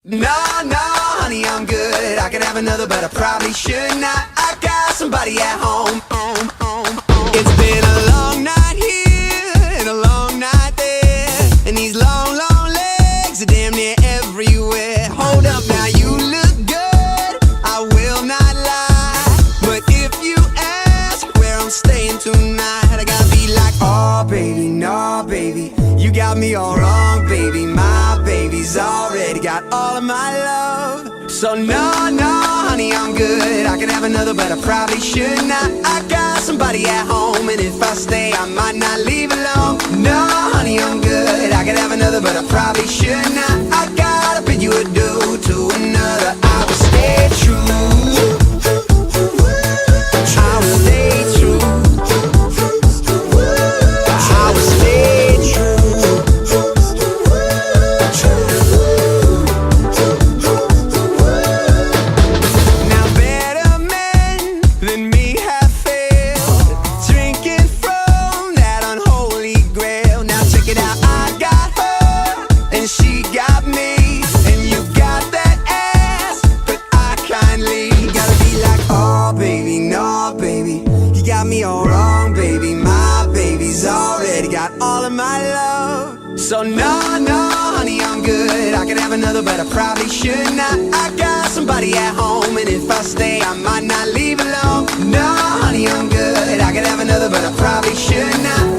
No, no, honey, I'm good. I could have another, but I probably should not. I got somebody at home. It's been a long night here and a long night there, and these long, long legs are damn near everywhere. Hold up now, you look good, I will not lie, but if you ask where I'm staying tonight, I gotta be like, oh baby, no baby, you got me all wrong, baby. My baby's already got all of my love. So no, no, honey, I'm good. I could have another, but I probably should not. I got somebody at home, and if I stay, I might not leave alone. No, honey, I'm good. I could have another, but I probably should not. I gotta bid you adieu to another. I will stay true. I will stay true. I will stay true. Now better men than me have failed, drinking from that unholy grail. Now check it out, I got her and she got me, and you got that ass, but I kindly gotta be like, oh baby, no baby, you got me all wrong, baby. My baby's already got all of my love. So no, no, honey, I'm good. I could have another, but I probably should not. I got somebody at home, and if I stay, I might not leave alone. No, honey, I'm good. I could have another, but I probably should not.